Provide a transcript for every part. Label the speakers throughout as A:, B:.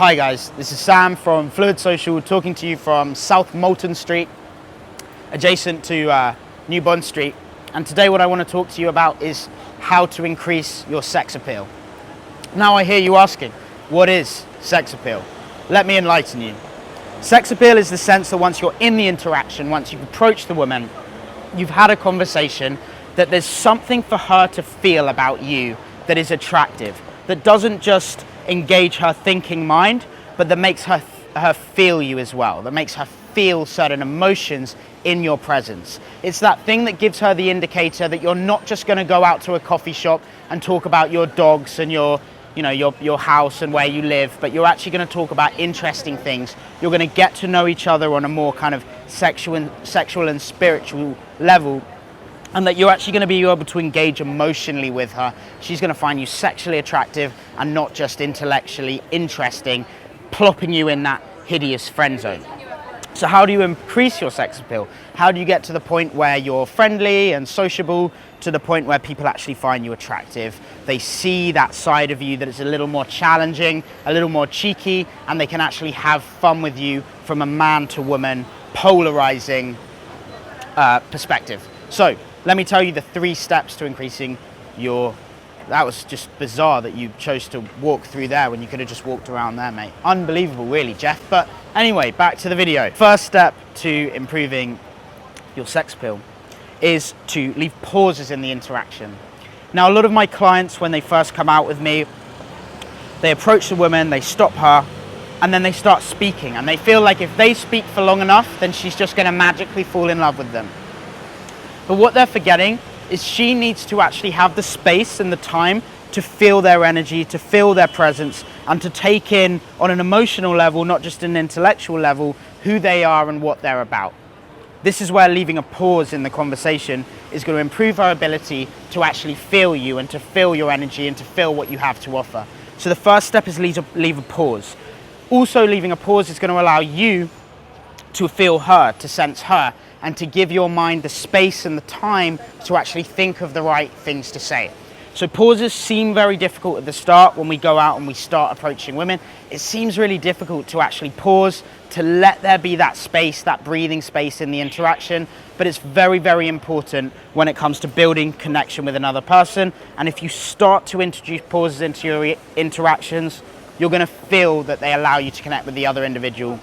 A: Hi guys, this is Sam from Fluid Social talking to you from South Moulton Street, adjacent to New Bond Street. And today what I want to talk to you about is how to increase your sex appeal. Now I hear you asking, what is sex appeal? Let me enlighten you. Sex appeal is the sense that once you're in the interaction, once you've approached the woman, you've had a conversation, that there's something for her to feel about you that is attractive, that doesn't just engage her thinking mind, but that makes her feel you as well, that makes her feel certain emotions in your presence. It's that thing that gives her the indicator that you're not just going to go out to a coffee shop and talk about your dogs and your house and where you live, but you're actually going to talk about interesting things. You're going to get to know each other on a more kind of sexual and spiritual level, and that you're actually going to be able to engage emotionally with her. She's going to find you sexually attractive and not just intellectually interesting, plopping you in that hideous friend zone. So how do you increase your sex appeal? How do you get to the point where you're friendly and sociable, to the point where people actually find you attractive? They see that side of you that is a little more challenging, a little more cheeky, and they can actually have fun with you from a man to woman, polarizing perspective. So let me tell you the 3 steps to increasing your... That was just bizarre that you chose to walk through there when you could have just walked around there, mate. Unbelievable, really, Jeff. But anyway, back to the video. First step to improving your sex appeal is to leave pauses in the interaction. Now, a lot of my clients, when they first come out with me, they approach the woman, they stop her, and then they start speaking. And they feel like if they speak for long enough, then she's just going to magically fall in love with them. But what they're forgetting is she needs to actually have the space and the time to feel their energy, to feel their presence, and to take in on an emotional level, not just an intellectual level, who they are and what they're about. This is where leaving a pause in the conversation is going to improve our ability to actually feel you and to feel your energy and to feel what you have to offer. So the first step is leave a pause. Also, leaving a pause is going to allow you to feel her, to sense her, and to give your mind the space and the time to actually think of the right things to say. So pauses seem very difficult at the start when we go out and we start approaching women. It seems really difficult to actually pause, to let there be that space, that breathing space in the interaction, but it's very, very important when it comes to building connection with another person. And if you start to introduce pauses into your interactions, you're gonna feel that they allow you to connect with the other individual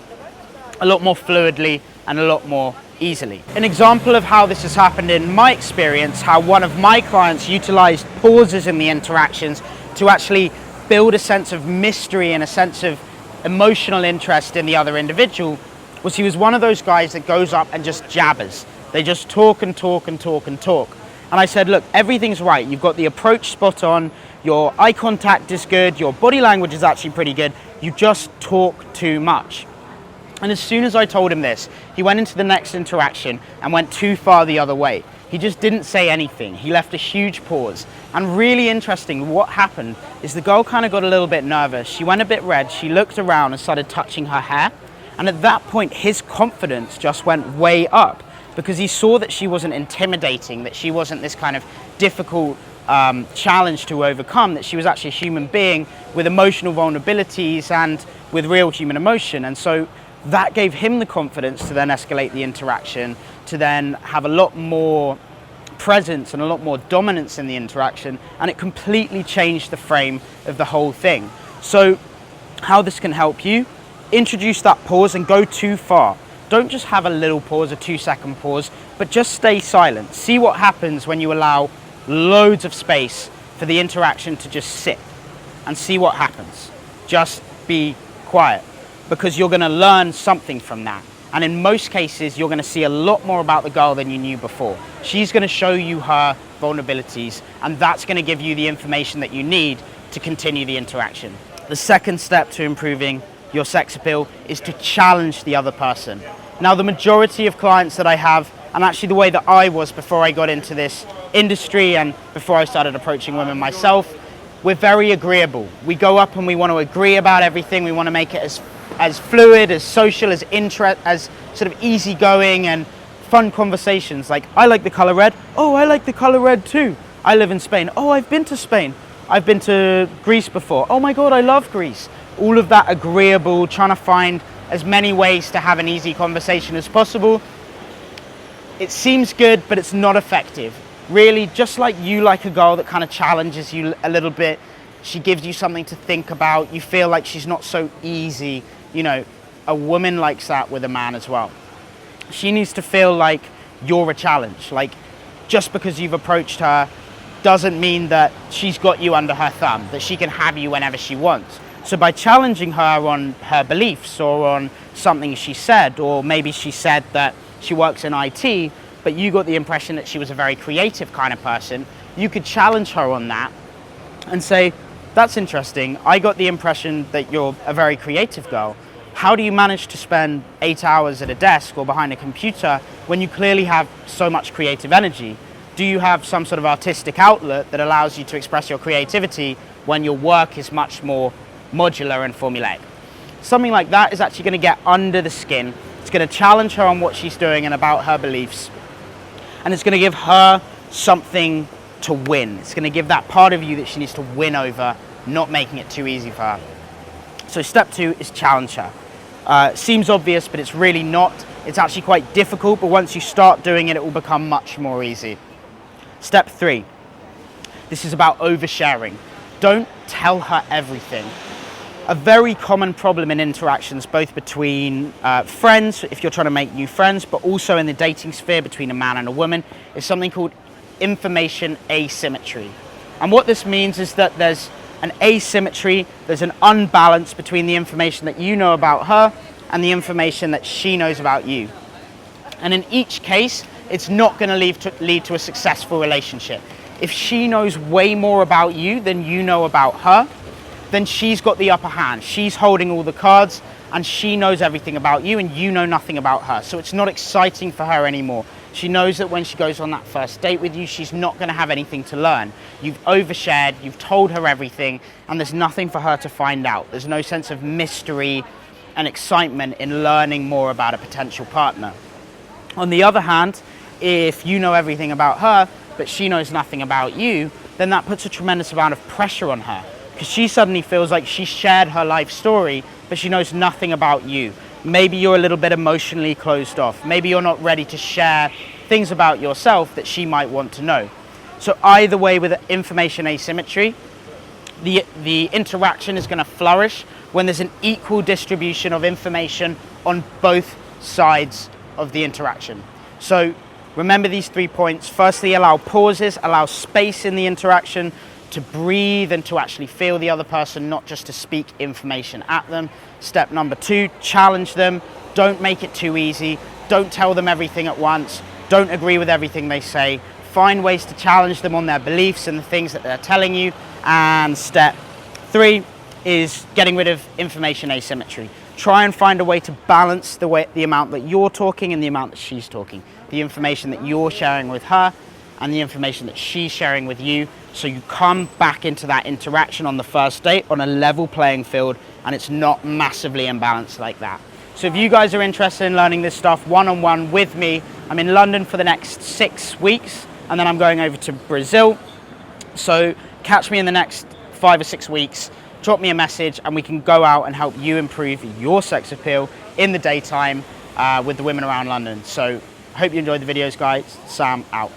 A: a lot more fluidly and a lot more easily. An example of how this has happened in my experience, how one of my clients utilized pauses in the interactions to actually build a sense of mystery and a sense of emotional interest in the other individual, was he was one of those guys that goes up and just jabbers. They just talk and talk and talk and talk. And I said, look, everything's right. You've got the approach spot on, your eye contact is good, your body language is actually pretty good. You just talk too much. And as soon as I told him this, he went into the next interaction and went too far the other way. He just didn't say anything. He left a huge pause. And really interesting, what happened is the girl kind of got a little bit nervous. She went a bit red. She looked around and started touching her hair. And at that point, his confidence just went way up, because he saw that she wasn't intimidating, that she wasn't this kind of difficult challenge to overcome, that she was actually a human being with emotional vulnerabilities and with real human emotion. And so that gave him the confidence to then escalate the interaction, to then have a lot more presence and a lot more dominance in the interaction, and it completely changed the frame of the whole thing. So how this can help you: introduce that pause and go too far. Don't just have a little pause, a 2-second pause, but just stay silent. See what happens when you allow loads of space for the interaction to just sit, and see what happens. Just be quiet, because you're going to learn something from that. And in most cases, you're going to see a lot more about the girl than you knew before. She's going to show you her vulnerabilities, and that's going to give you the information that you need to continue the interaction. The second step to improving your sex appeal is to challenge the other person. Now, the majority of clients that I have, and actually the way that I was before I got into this industry and before I started approaching women myself, we're very agreeable. We go up and we want to agree about everything. We want to make it as fluid, as social, as sort of easygoing and fun conversations. Like, I like the color red. Oh, I like the color red too. I live in Spain. Oh, I've been to Spain. I've been to Greece before. Oh my God, I love Greece. all of that agreeable, trying to find as many ways to have an easy conversation as possible. It seems good, but it's not effective. Really, just like you like a girl that kind of challenges you a little bit, she gives you something to think about, you feel like she's not so easy, you know, a woman likes that with a man as well. She needs to feel like you're a challenge. Like, just because you've approached her doesn't mean that she's got you under her thumb, that she can have you whenever she wants. So by challenging her on her beliefs or on something she said, or maybe she said that she works in IT, but you got the impression that she was a very creative kind of person, you could challenge her on that and say, that's interesting. I got the impression that you're a very creative girl. How do you manage to spend 8 hours at a desk or behind a computer when you clearly have so much creative energy? Do you have some sort of artistic outlet that allows you to express your creativity when your work is much more modular and formulaic? Something like that is actually going to get under the skin. It's going to challenge her on what she's doing and about her beliefs. And it's going to give her something to win. It's going to give that part of you that she needs to win over, not making it too easy for her. So step 2 is challenge her. Seems obvious, but it's really not. It's actually quite difficult, but once you start doing it, it will become much more easy. Step 3, this is about oversharing. Don't tell her everything. A very common problem in interactions, both between friends, if you're trying to make new friends, but also in the dating sphere between a man and a woman, is something called information asymmetry. And what this means is that there's an asymmetry, there's an unbalance between the information that you know about her and the information that she knows about you. And in each case, it's not going to lead to a successful relationship. If she knows way more about you than you know about her, then she's got the upper hand. She's holding all the cards and she knows everything about you and you know nothing about her. So it's not exciting for her anymore. She knows that when she goes on that first date with you, she's not going to have anything to learn. You've overshared, you've told her everything, and there's nothing for her to find out. There's no sense of mystery and excitement in learning more about a potential partner. On the other hand, if you know everything about her, but she knows nothing about you, then that puts a tremendous amount of pressure on her, because she suddenly feels like she shared her life story, but she knows nothing about you. Maybe you're a little bit emotionally closed off. Maybe you're not ready to share things about yourself that she might want to know. So either way, with information asymmetry, the interaction is going to flourish when there's an equal distribution of information on both sides of the interaction. So remember these 3 points. Firstly, allow pauses, allow space in the interaction to breathe and to actually feel the other person, not just to speak information at them. Step number 2, challenge them. Don't make it too easy. Don't tell them everything at once. Don't agree with everything they say. Find ways to challenge them on their beliefs and the things that they're telling you. And step 3 is getting rid of information asymmetry. Try and find a way to balance the amount that you're talking and the amount that she's talking. The information that you're sharing with her and the information that she's sharing with you, so you come back into that interaction on the first date on a level playing field and it's not massively imbalanced like that. So if you guys are interested in learning this stuff one-on-one with me, I'm in London for the next 6 weeks and then I'm going over to Brazil. So catch me in the next 5 or 6 weeks, drop me a message and we can go out and help you improve your sex appeal in the daytime with the women around London. So I hope you enjoyed the videos, guys. Sam out.